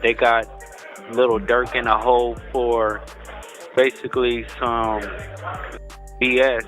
They got Lil Durk in a hole for basically some BS,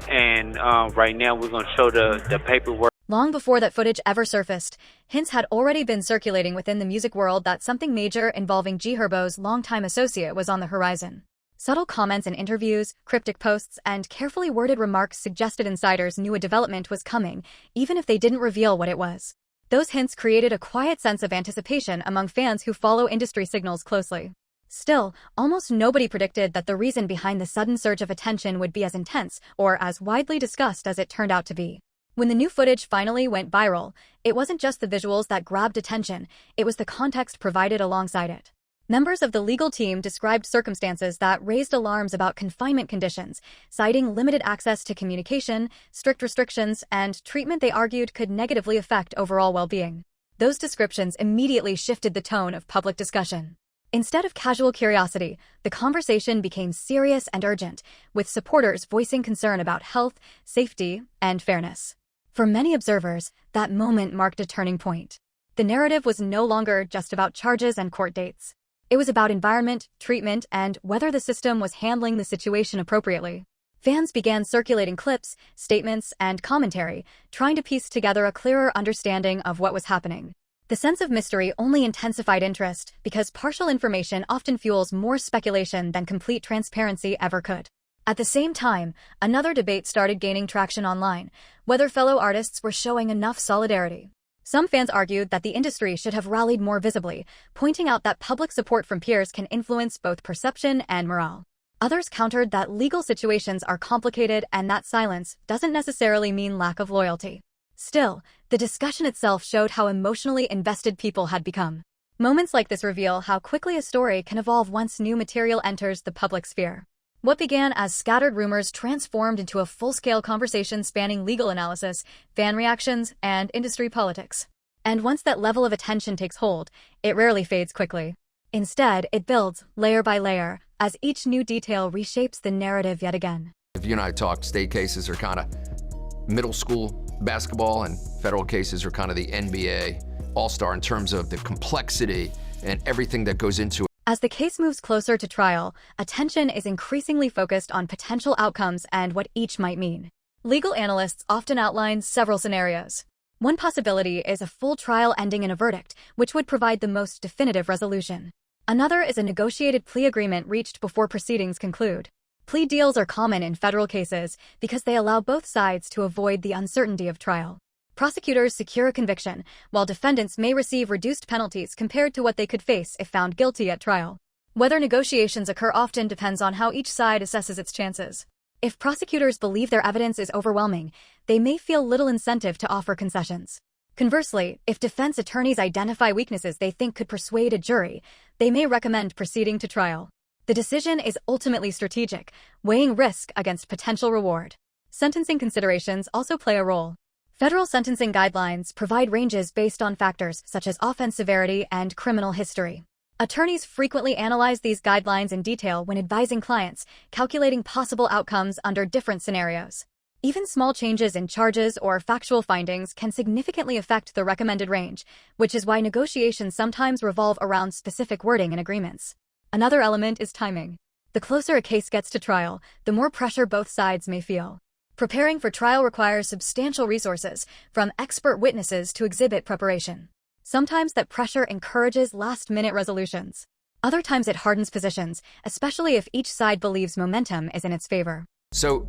and right now we're gonna show the paperwork. Long before that footage ever surfaced, hints had already been circulating within the music world that something major involving G Herbo's longtime associate was on the horizon. Subtle comments in interviews, cryptic posts, and carefully worded remarks suggested insiders knew a development was coming, even if they didn't reveal what it was. Those hints created a quiet sense of anticipation among fans who follow industry signals closely. Still, almost nobody predicted that the reason behind the sudden surge of attention would be as intense or as widely discussed as it turned out to be. When the new footage finally went viral, it wasn't just the visuals that grabbed attention, it was the context provided alongside it. Members of the legal team described circumstances that raised alarms about confinement conditions, citing limited access to communication, strict restrictions, and treatment they argued could negatively affect overall well-being. Those descriptions immediately shifted the tone of public discussion. Instead of casual curiosity, the conversation became serious and urgent, with supporters voicing concern about health, safety, and fairness. For many observers, that moment marked a turning point. The narrative was no longer just about charges and court dates. It was about environment, treatment, and whether the system was handling the situation appropriately. Fans began circulating clips, statements, and commentary, trying to piece together a clearer understanding of what was happening. The sense of mystery only intensified interest because partial information often fuels more speculation than complete transparency ever could. At the same time, another debate started gaining traction online, whether fellow artists were showing enough solidarity. Some fans argued that the industry should have rallied more visibly, pointing out that public support from peers can influence both perception and morale. Others countered that legal situations are complicated and that silence doesn't necessarily mean lack of loyalty. Still, the discussion itself showed how emotionally invested people had become. Moments like this reveal how quickly a story can evolve once new material enters the public sphere. What began as scattered rumors transformed into a full-scale conversation spanning legal analysis, fan reactions, and industry politics. And once that level of attention takes hold, it rarely fades quickly. Instead, it builds, layer by layer, as each new detail reshapes the narrative yet again. If you and I talk, state cases are kind of middle school basketball and federal cases are kind of the NBA all-star in terms of the complexity and everything that goes into it. As the case moves closer to trial, attention is increasingly focused on potential outcomes and what each might mean. Legal analysts often outline several scenarios. One possibility is a full trial ending in a verdict, which would provide the most definitive resolution. Another is a negotiated plea agreement reached before proceedings conclude. Plea deals are common in federal cases because they allow both sides to avoid the uncertainty of trial. Prosecutors secure a conviction, while defendants may receive reduced penalties compared to what they could face if found guilty at trial. Whether negotiations occur often depends on how each side assesses its chances. If prosecutors believe their evidence is overwhelming, they may feel little incentive to offer concessions. Conversely, if defense attorneys identify weaknesses they think could persuade a jury, they may recommend proceeding to trial. The decision is ultimately strategic, weighing risk against potential reward. Sentencing considerations also play a role. Federal sentencing guidelines provide ranges based on factors such as offense severity and criminal history. Attorneys frequently analyze these guidelines in detail when advising clients, calculating possible outcomes under different scenarios. Even small changes in charges or factual findings can significantly affect the recommended range, which is why negotiations sometimes revolve around specific wording in agreements. Another element is timing. The closer a case gets to trial, the more pressure both sides may feel. Preparing for trial requires substantial resources, from expert witnesses to exhibit preparation. Sometimes that pressure encourages last-minute resolutions. Other times it hardens positions, especially if each side believes momentum is in its favor. So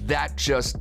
that just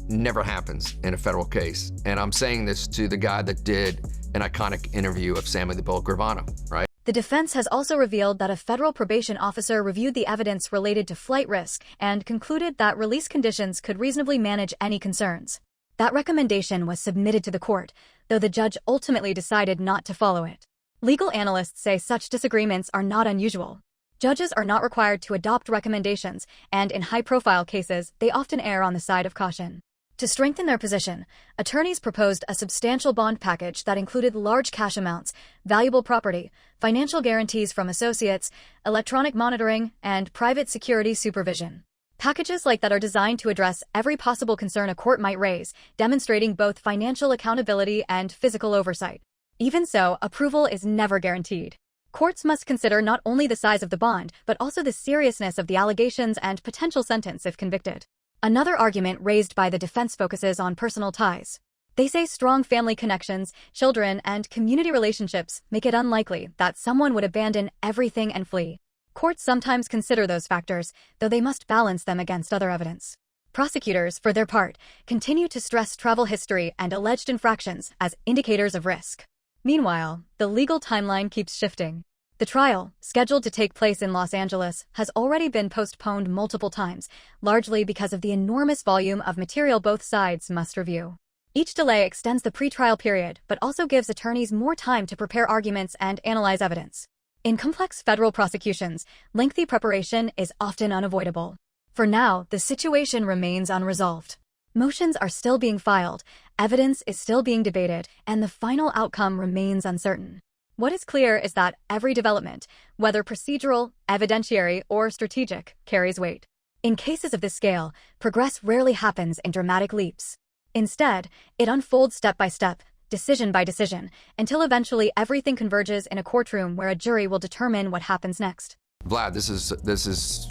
never happens in a federal case. And I'm saying this to the guy that did an iconic interview of Sammy the Bull Gravano, right? The defense has also revealed that a federal probation officer reviewed the evidence related to flight risk and concluded that release conditions could reasonably manage any concerns. That recommendation was submitted to the court, though the judge ultimately decided not to follow it. Legal analysts say such disagreements are not unusual. Judges are not required to adopt recommendations, and in high-profile cases, they often err on the side of caution. To strengthen their position, attorneys proposed a substantial bond package that included large cash amounts, valuable property, financial guarantees from associates, electronic monitoring, and private security supervision. Packages like that are designed to address every possible concern a court might raise, demonstrating both financial accountability and physical oversight. Even so, approval is never guaranteed. Courts must consider not only the size of the bond, but also the seriousness of the allegations and potential sentence if convicted. Another argument raised by the defense focuses on personal ties. They say strong family connections, children, and community relationships make it unlikely that someone would abandon everything and flee. Courts sometimes consider those factors, though they must balance them against other evidence. Prosecutors, for their part, continue to stress travel history and alleged infractions as indicators of risk. Meanwhile, the legal timeline keeps shifting. The trial, scheduled to take place in Los Angeles, has already been postponed multiple times, largely because of the enormous volume of material both sides must review. Each delay extends the pretrial period, but also gives attorneys more time to prepare arguments and analyze evidence. In complex federal prosecutions, lengthy preparation is often unavoidable. For now, the situation remains unresolved. Motions are still being filed, evidence is still being debated, and the final outcome remains uncertain. What is clear is that every development, whether procedural, evidentiary, or strategic, carries weight. In cases of this scale, progress rarely happens in dramatic leaps. Instead, it unfolds step by step, decision by decision, until eventually everything converges in a courtroom where a jury will determine what happens next. Vlad, this is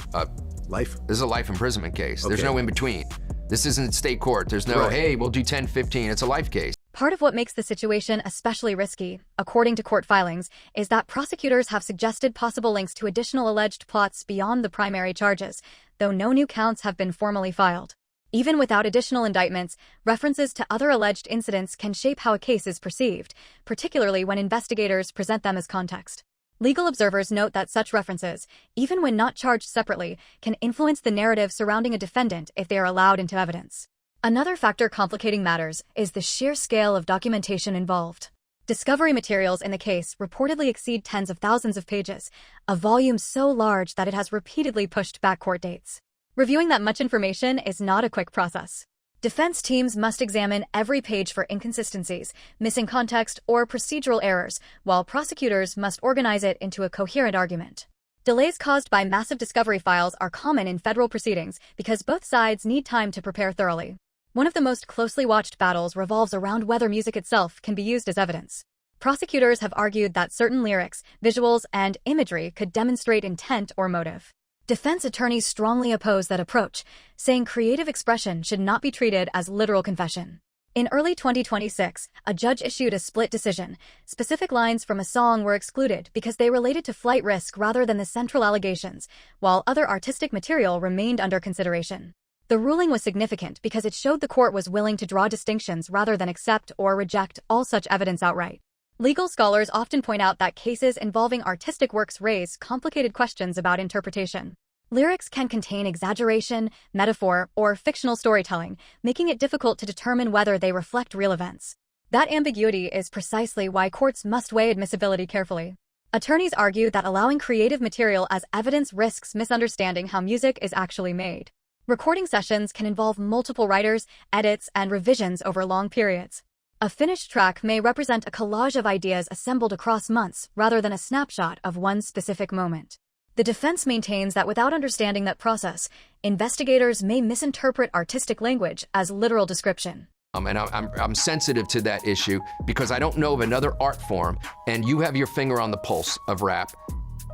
Life? This is a life imprisonment case. Okay. There's no in between. This isn't state court. There's no, Right. hey, we'll do 10, 15. It's a life case. Part of what makes the situation especially risky, according to court filings, is that prosecutors have suggested possible links to additional alleged plots beyond the primary charges, though no new counts have been formally filed. Even without additional indictments, references to other alleged incidents can shape how a case is perceived, particularly when investigators present them as context. Legal observers note that such references, even when not charged separately, can influence the narrative surrounding a defendant if they are allowed into evidence. Another factor complicating matters is the sheer scale of documentation involved. Discovery materials in the case reportedly exceed tens of thousands of pages, a volume so large that it has repeatedly pushed back court dates. Reviewing that much information is not a quick process. Defense teams must examine every page for inconsistencies, missing context, or procedural errors, while prosecutors must organize it into a coherent argument. Delays caused by massive discovery files are common in federal proceedings because both sides need time to prepare thoroughly. One of the most closely watched battles revolves around whether music itself can be used as evidence. Prosecutors have argued that certain lyrics, visuals, and imagery could demonstrate intent or motive. Defense attorneys strongly oppose that approach, saying creative expression should not be treated as literal confession. In early 2026, a judge issued a split decision. Specific lines from a song were excluded because they related to flight risk rather than the central allegations, while other artistic material remained under consideration. The ruling was significant because it showed the court was willing to draw distinctions rather than accept or reject all such evidence outright. Legal scholars often point out that cases involving artistic works raise complicated questions about interpretation. Lyrics can contain exaggeration, metaphor, or fictional storytelling, making it difficult to determine whether they reflect real events. That ambiguity is precisely why courts must weigh admissibility carefully. Attorneys argue that allowing creative material as evidence risks misunderstanding how music is actually made. Recording sessions can involve multiple writers, edits, and revisions over long periods. A finished track may represent a collage of ideas assembled across months rather than a snapshot of one specific moment. The defense maintains that without understanding that process, investigators may misinterpret artistic language as literal description. And I'm sensitive to that issue because I don't know of another art form, and you have your finger on the pulse of rap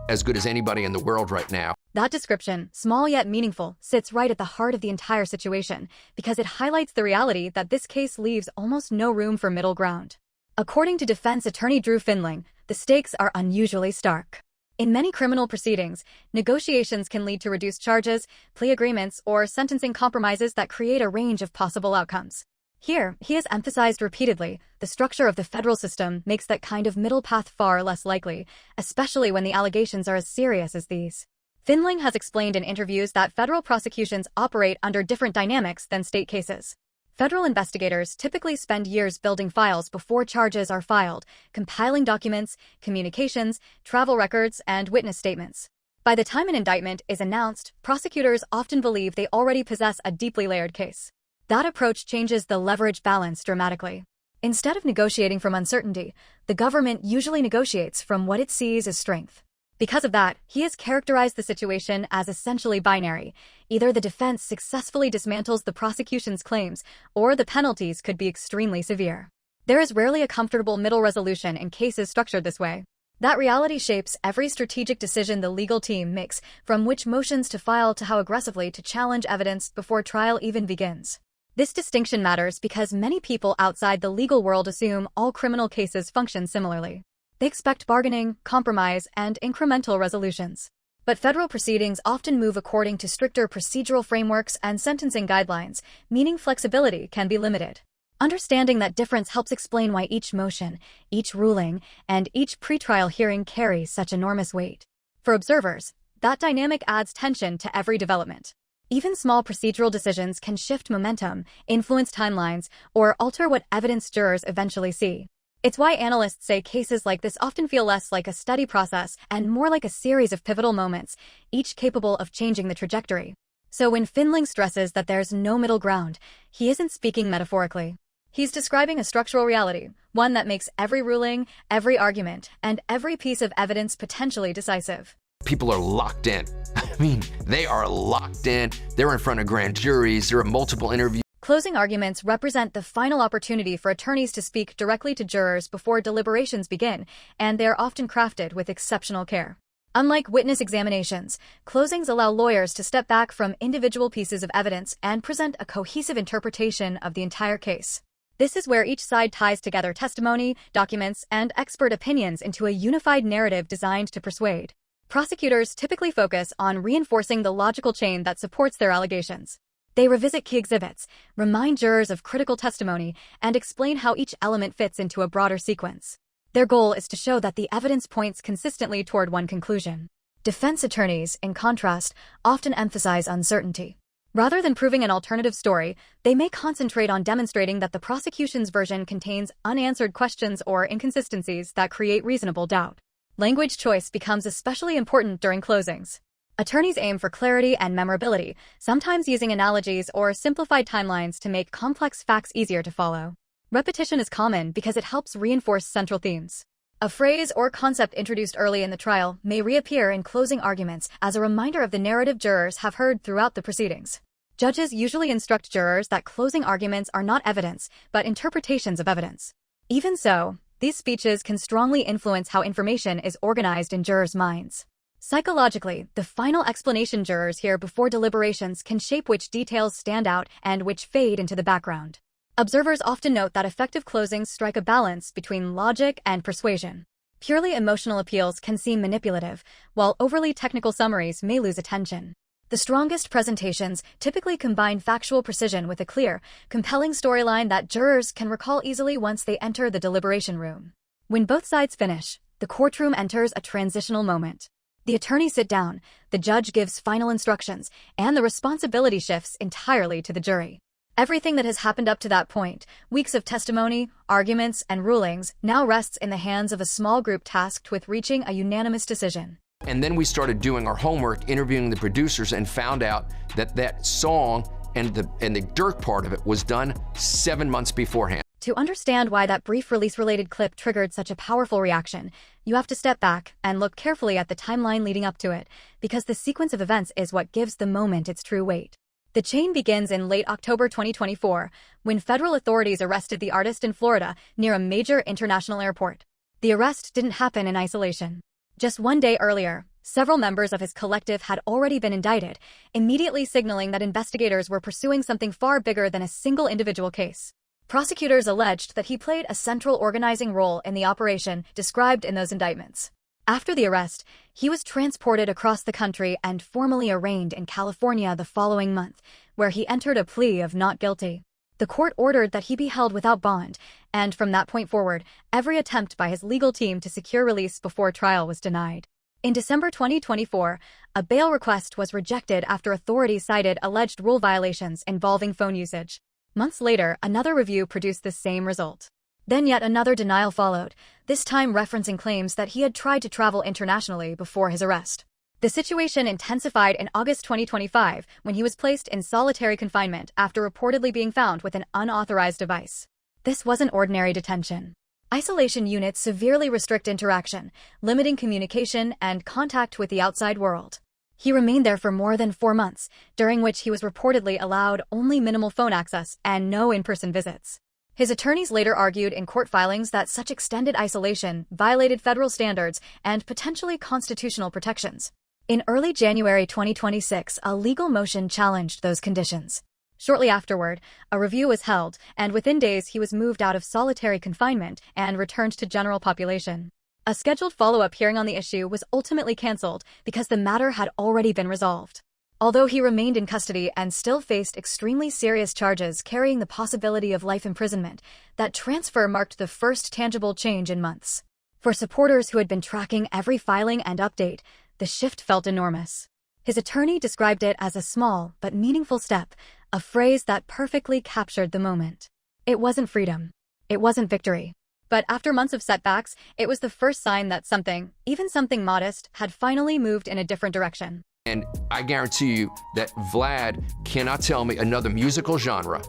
as good as anybody in the world right now. That description, small yet meaningful, sits right at the heart of the entire situation because it highlights the reality that this case leaves almost no room for middle ground. According to defense attorney Drew Findling, the stakes are unusually stark. In many criminal proceedings, negotiations can lead to reduced charges, plea agreements, or sentencing compromises that create a range of possible outcomes. Here, he has emphasized repeatedly, the structure of the federal system makes that kind of middle path far less likely, especially when the allegations are as serious as these. Findling has explained in interviews that federal prosecutions operate under different dynamics than state cases. Federal investigators typically spend years building files before charges are filed, compiling documents, communications, travel records, and witness statements. By the time an indictment is announced, prosecutors often believe they already possess a deeply layered case. That approach changes the leverage balance dramatically. Instead of negotiating from uncertainty, the government usually negotiates from what it sees as strength. Because of that, he has characterized the situation as essentially binary. Either the defense successfully dismantles the prosecution's claims, or the penalties could be extremely severe. There is rarely a comfortable middle resolution in cases structured this way. That reality shapes every strategic decision the legal team makes, from which motions to file to how aggressively to challenge evidence before trial even begins. This distinction matters because many people outside the legal world assume all criminal cases function similarly. They expect bargaining, compromise, and incremental resolutions. But federal proceedings often move according to stricter procedural frameworks and sentencing guidelines, meaning flexibility can be limited. Understanding that difference helps explain why each motion, each ruling, and each pretrial hearing carries such enormous weight. For observers, that dynamic adds tension to every development. Even small procedural decisions can shift momentum, influence timelines, or alter what evidence jurors eventually see. It's why analysts say cases like this often feel less like a steady process and more like a series of pivotal moments, each capable of changing the trajectory. So when Findling stresses that there's no middle ground, he isn't speaking metaphorically. He's describing a structural reality, one that makes every ruling, every argument, and every piece of evidence potentially decisive. People are locked in. I mean, they are locked in. They're in front of grand juries. There are multiple interviews. Closing arguments represent the final opportunity for attorneys to speak directly to jurors before deliberations begin, and they are often crafted with exceptional care. Unlike witness examinations, closings allow lawyers to step back from individual pieces of evidence and present a cohesive interpretation of the entire case. This is where each side ties together testimony, documents, and expert opinions into a unified narrative designed to persuade. Prosecutors typically focus on reinforcing the logical chain that supports their allegations. They revisit key exhibits, remind jurors of critical testimony, and explain how each element fits into a broader sequence. Their goal is to show that the evidence points consistently toward one conclusion. Defense attorneys, in contrast, often emphasize uncertainty. Rather than proving an alternative story, they may concentrate on demonstrating that the prosecution's version contains unanswered questions or inconsistencies that create reasonable doubt. Language choice becomes especially important during closings. Attorneys aim for clarity and memorability, sometimes using analogies or simplified timelines to make complex facts easier to follow. Repetition is common because it helps reinforce central themes. A phrase or concept introduced early in the trial may reappear in closing arguments as a reminder of the narrative jurors have heard throughout the proceedings. Judges usually instruct jurors that closing arguments are not evidence, but interpretations of evidence. Even so, these speeches can strongly influence how information is organized in jurors' minds. Psychologically, the final explanation jurors hear before deliberations can shape which details stand out and which fade into the background. Observers often note that effective closings strike a balance between logic and persuasion. Purely emotional appeals can seem manipulative, while overly technical summaries may lose attention. The strongest presentations typically combine factual precision with a clear, compelling storyline that jurors can recall easily once they enter the deliberation room. When both sides finish, the courtroom enters a transitional moment. The attorneys sit down, the judge gives final instructions, and the responsibility shifts entirely to the jury. Everything that has happened up to that point, weeks of testimony, arguments, and rulings, now rests in the hands of a small group tasked with reaching a unanimous decision. And then we started doing our homework, interviewing the producers, and found out that that song and the Durk part of it was done 7 months beforehand. To understand why that brief release-related clip triggered such a powerful reaction, you have to step back and look carefully at the timeline leading up to it, because the sequence of events is what gives the moment its true weight. The chain begins in late October 2024, when federal authorities arrested the artist in Florida near a major international airport. The arrest didn't happen in isolation. Just 1 day earlier, several members of his collective had already been indicted, immediately signaling that investigators were pursuing something far bigger than a single individual case. Prosecutors alleged that he played a central organizing role in the operation described in those indictments. After the arrest, he was transported across the country and formally arraigned in California the following month, where he entered a plea of not guilty. The court ordered that he be held without bond, and from that point forward, every attempt by his legal team to secure release before trial was denied. In December 2024, a bail request was rejected after authorities cited alleged rule violations involving phone usage. Months later, another review produced the same result. Then yet another denial followed, this time referencing claims that he had tried to travel internationally before his arrest. The situation intensified in August 2025 when he was placed in solitary confinement after reportedly being found with an unauthorized device. This wasn't ordinary detention. Isolation units severely restrict interaction, limiting communication and contact with the outside world. He remained there for more than 4 months, during which he was reportedly allowed only minimal phone access and no in-person visits. His attorneys later argued in court filings that such extended isolation violated federal standards and potentially constitutional protections. In early January 2026, a legal motion challenged those conditions. Shortly afterward, a review was held, and within days he was moved out of solitary confinement and returned to general population. A scheduled follow-up hearing on the issue was ultimately canceled because the matter had already been resolved. Although he remained in custody and still faced extremely serious charges carrying the possibility of life imprisonment, that transfer marked the first tangible change in months. For supporters who had been tracking every filing and update, the shift felt enormous. His attorney described it as a small but meaningful step, a phrase that perfectly captured the moment. It wasn't freedom. It wasn't victory. But after months of setbacks, it was the first sign that something, even something modest, had finally moved in a different direction. And I guarantee you that Vlad cannot tell me another musical genre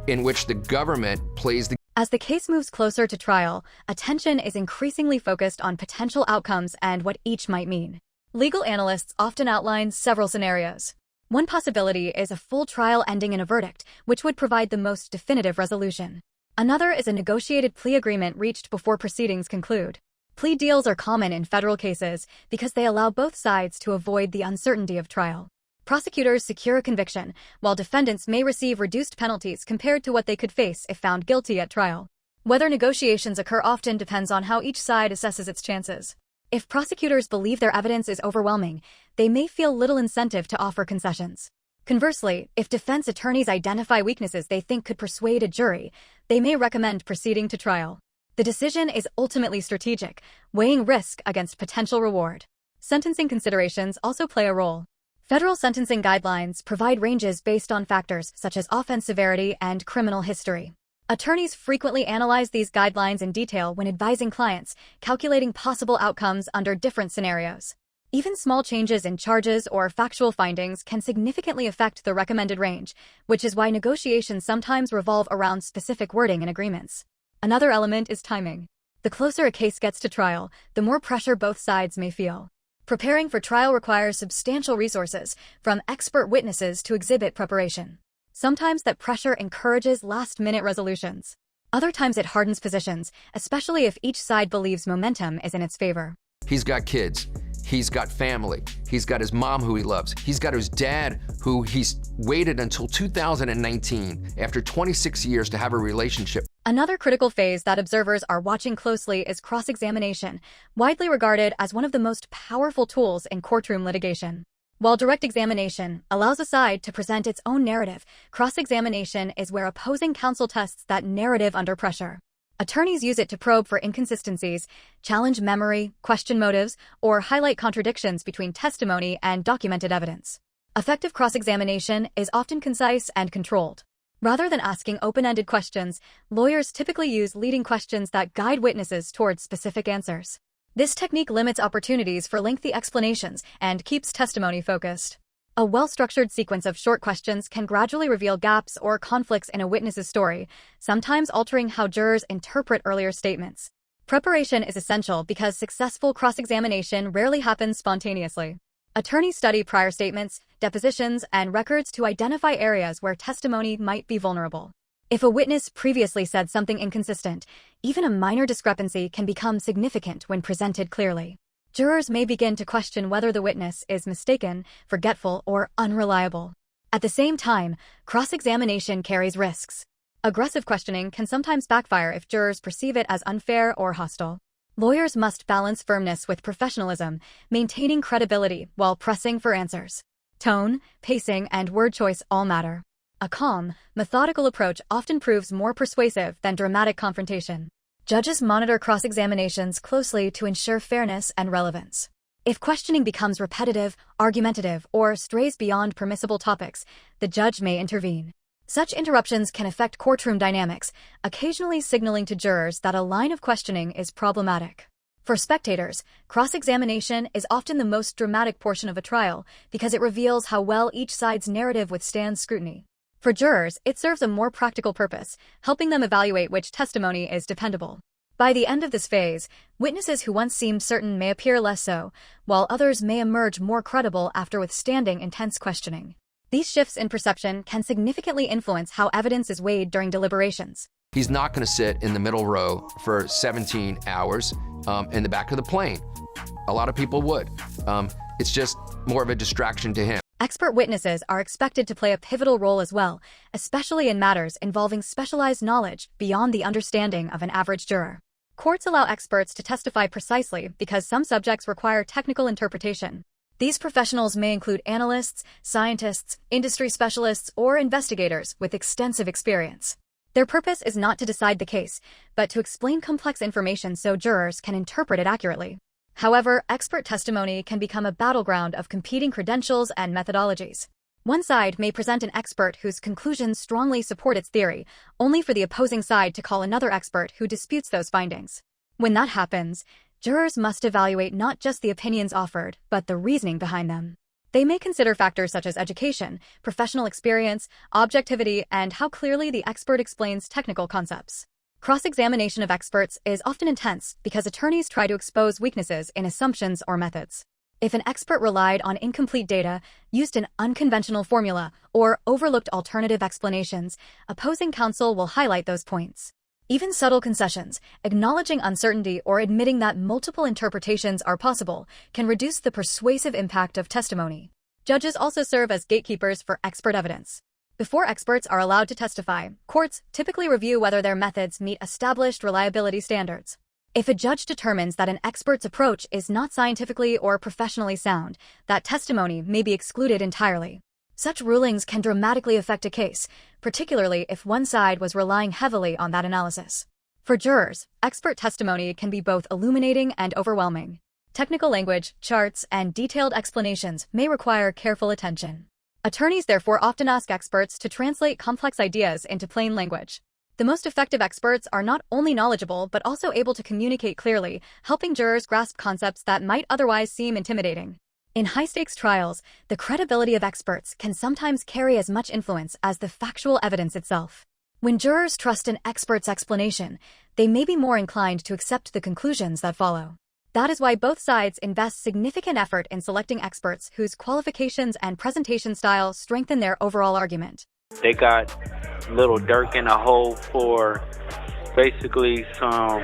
in which the government plays the... As the case moves closer to trial, attention is increasingly focused on potential outcomes and what each might mean. Legal analysts often outline several scenarios. One possibility is a full trial ending in a verdict, which would provide the most definitive resolution. Another is a negotiated plea agreement reached before proceedings conclude. Plea deals are common in federal cases because they allow both sides to avoid the uncertainty of trial. Prosecutors secure a conviction, while defendants may receive reduced penalties compared to what they could face if found guilty at trial. Whether negotiations occur often depends on how each side assesses its chances. If prosecutors believe their evidence is overwhelming, they may feel little incentive to offer concessions. Conversely, if defense attorneys identify weaknesses they think could persuade a jury, they may recommend proceeding to trial. The decision is ultimately strategic, weighing risk against potential reward. Sentencing considerations also play a role. Federal sentencing guidelines provide ranges based on factors such as offense severity and criminal history. Attorneys frequently analyze these guidelines in detail when advising clients, calculating possible outcomes under different scenarios. Even small changes in charges or factual findings can significantly affect the recommended range, which is why negotiations sometimes revolve around specific wording in agreements. Another element is timing. The closer a case gets to trial, the more pressure both sides may feel. Preparing for trial requires substantial resources, from expert witnesses to exhibit preparation. Sometimes that pressure encourages last-minute resolutions. Other times it hardens positions, especially if each side believes momentum is in its favor. He's got kids. He's got family. He's got his mom who he loves. He's got his dad who he's waited until 2019, after 26 years, to have a relationship. Another critical phase that observers are watching closely is cross-examination, widely regarded as one of the most powerful tools in courtroom litigation. While direct examination allows a side to present its own narrative, cross-examination is where opposing counsel tests that narrative under pressure. Attorneys use it to probe for inconsistencies, challenge memory, question motives, or highlight contradictions between testimony and documented evidence. Effective cross-examination is often concise and controlled. Rather than asking open-ended questions, lawyers typically use leading questions that guide witnesses towards specific answers. This technique limits opportunities for lengthy explanations and keeps testimony focused. A well-structured sequence of short questions can gradually reveal gaps or conflicts in a witness's story, sometimes altering how jurors interpret earlier statements. Preparation is essential because successful cross-examination rarely happens spontaneously. Attorneys study prior statements, depositions, and records to identify areas where testimony might be vulnerable. If a witness previously said something inconsistent, even a minor discrepancy can become significant when presented clearly. Jurors may begin to question whether the witness is mistaken, forgetful, or unreliable. At the same time, cross-examination carries risks. Aggressive questioning can sometimes backfire if jurors perceive it as unfair or hostile. Lawyers must balance firmness with professionalism, maintaining credibility while pressing for answers. Tone, pacing, and word choice all matter. A calm, methodical approach often proves more persuasive than dramatic confrontation. Judges monitor cross-examinations closely to ensure fairness and relevance. If questioning becomes repetitive, argumentative, or strays beyond permissible topics, the judge may intervene. Such interruptions can affect courtroom dynamics, occasionally signaling to jurors that a line of questioning is problematic. For spectators, cross-examination is often the most dramatic portion of a trial because it reveals how well each side's narrative withstands scrutiny. For jurors, it serves a more practical purpose, helping them evaluate which testimony is dependable. By the end of this phase, witnesses who once seemed certain may appear less so, while others may emerge more credible after withstanding intense questioning. These shifts in perception can significantly influence how evidence is weighed during deliberations. He's not going to sit in the middle row for 17 hours in the back of the plane. A lot of people would. It's just more of a distraction to him. Expert witnesses are expected to play a pivotal role as well, especially in matters involving specialized knowledge beyond the understanding of an average juror. Courts allow experts to testify precisely because some subjects require technical interpretation. These professionals may include analysts, scientists, industry specialists, or investigators with extensive experience. Their purpose is not to decide the case, but to explain complex information so jurors can interpret it accurately. However, expert testimony can become a battleground of competing credentials and methodologies. One side may present an expert whose conclusions strongly support its theory, only for the opposing side to call another expert who disputes those findings. When that happens, jurors must evaluate not just the opinions offered, but the reasoning behind them. They may consider factors such as education, professional experience, objectivity, and how clearly the expert explains technical concepts. Cross-examination of experts is often intense because attorneys try to expose weaknesses in assumptions or methods. If an expert relied on incomplete data, used an unconventional formula, or overlooked alternative explanations, opposing counsel will highlight those points. Even subtle concessions, acknowledging uncertainty or admitting that multiple interpretations are possible, can reduce the persuasive impact of testimony. Judges also serve as gatekeepers for expert evidence. Before experts are allowed to testify, courts typically review whether their methods meet established reliability standards. If a judge determines that an expert's approach is not scientifically or professionally sound, that testimony may be excluded entirely. Such rulings can dramatically affect a case, particularly if one side was relying heavily on that analysis. For jurors, expert testimony can be both illuminating and overwhelming. Technical language, charts, and detailed explanations may require careful attention. Attorneys therefore often ask experts to translate complex ideas into plain language. The most effective experts are not only knowledgeable but also able to communicate clearly, helping jurors grasp concepts that might otherwise seem intimidating. In high-stakes trials, the credibility of experts can sometimes carry as much influence as the factual evidence itself. When jurors trust an expert's explanation, they may be more inclined to accept the conclusions that follow. That is why both sides invest significant effort in selecting experts whose qualifications and presentation style strengthen their overall argument. They got Lil Durk in a hole for basically some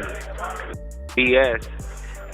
BS,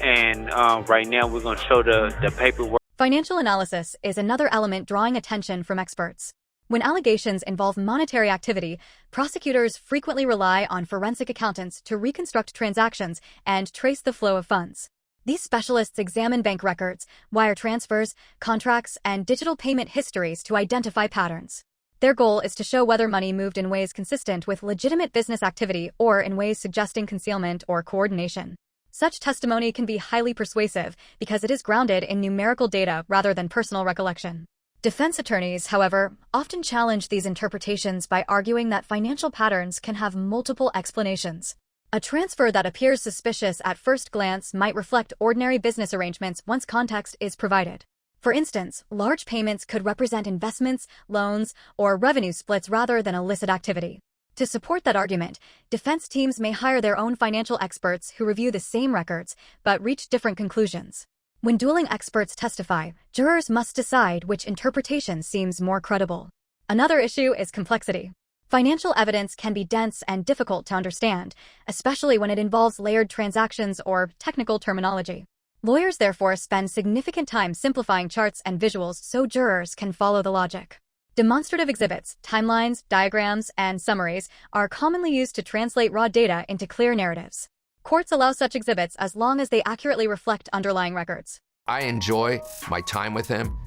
and right now we're going to show the paperwork. Financial analysis is another element drawing attention from experts. When allegations involve monetary activity, prosecutors frequently rely on forensic accountants to reconstruct transactions and trace the flow of funds. These specialists examine bank records, wire transfers, contracts, and digital payment histories to identify patterns. Their goal is to show whether money moved in ways consistent with legitimate business activity or in ways suggesting concealment or coordination. Such testimony can be highly persuasive because it is grounded in numerical data rather than personal recollection. Defense attorneys, however, often challenge these interpretations by arguing that financial patterns can have multiple explanations. A transfer that appears suspicious at first glance might reflect ordinary business arrangements once context is provided. For instance, large payments could represent investments, loans, or revenue splits rather than illicit activity. To support that argument, defense teams may hire their own financial experts who review the same records but reach different conclusions. When dueling experts testify, jurors must decide which interpretation seems more credible. Another issue is complexity. Financial evidence can be dense and difficult to understand, especially when it involves layered transactions or technical terminology. Lawyers therefore spend significant time simplifying charts and visuals so jurors can follow the logic. Demonstrative exhibits, timelines, diagrams, and summaries are commonly used to translate raw data into clear narratives. Courts allow such exhibits as long as they accurately reflect underlying records. I enjoy my time with him.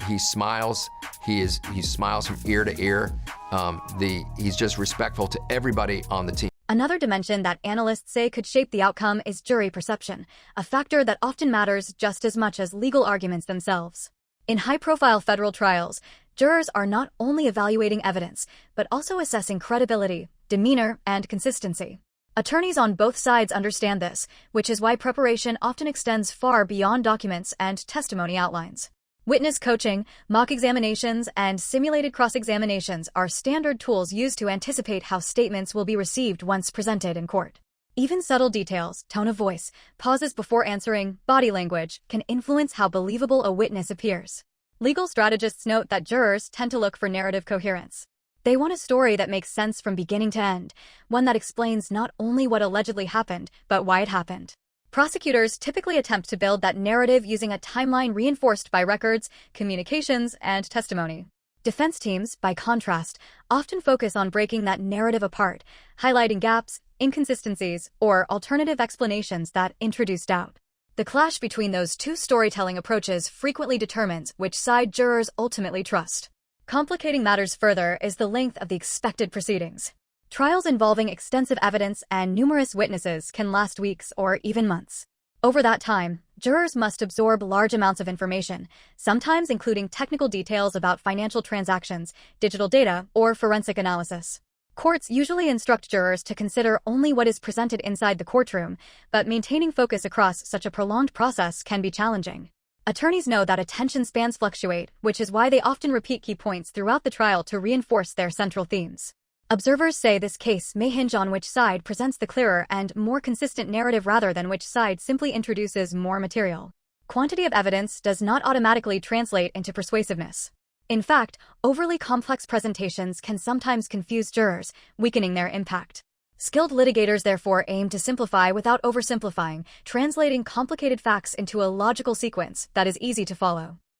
He smiles. He smiles from ear to ear. He's just respectful to everybody on the team. Another dimension that analysts say could shape the outcome is jury perception, a factor that often matters just as much as legal arguments themselves. In high-profile federal trials, jurors are not only evaluating evidence, but also assessing credibility, demeanor, and consistency. Attorneys on both sides understand this, which is why preparation often extends far beyond documents and testimony outlines. Witness coaching, mock examinations, and simulated cross-examinations are standard tools used to anticipate how statements will be received once presented in court. Even subtle details, tone of voice, pauses before answering, body language, can influence how believable a witness appears. Legal strategists note that jurors tend to look for narrative coherence. They want a story that makes sense from beginning to end, one that explains not only what allegedly happened, but why it happened. Prosecutors typically attempt to build that narrative using a timeline reinforced by records, communications, and testimony. Defense teams, by contrast, often focus on breaking that narrative apart, highlighting gaps, inconsistencies, or alternative explanations that introduce doubt. The clash between those two storytelling approaches frequently determines which side jurors ultimately trust. Complicating matters further is the length of the expected proceedings. Trials involving extensive evidence and numerous witnesses can last weeks or even months. Over that time, jurors must absorb large amounts of information, sometimes including technical details about financial transactions, digital data, or forensic analysis. Courts usually instruct jurors to consider only what is presented inside the courtroom, but maintaining focus across such a prolonged process can be challenging. Attorneys know that attention spans fluctuate, which is why they often repeat key points throughout the trial to reinforce their central themes. Observers say this case may hinge on which side presents the clearer and more consistent narrative rather than which side simply introduces more material. Quantity of evidence does not automatically translate into persuasiveness. In fact, overly complex presentations can sometimes confuse jurors, weakening their impact. Skilled litigators therefore aim to simplify without oversimplifying, translating complicated facts into a logical sequence that is easy to follow.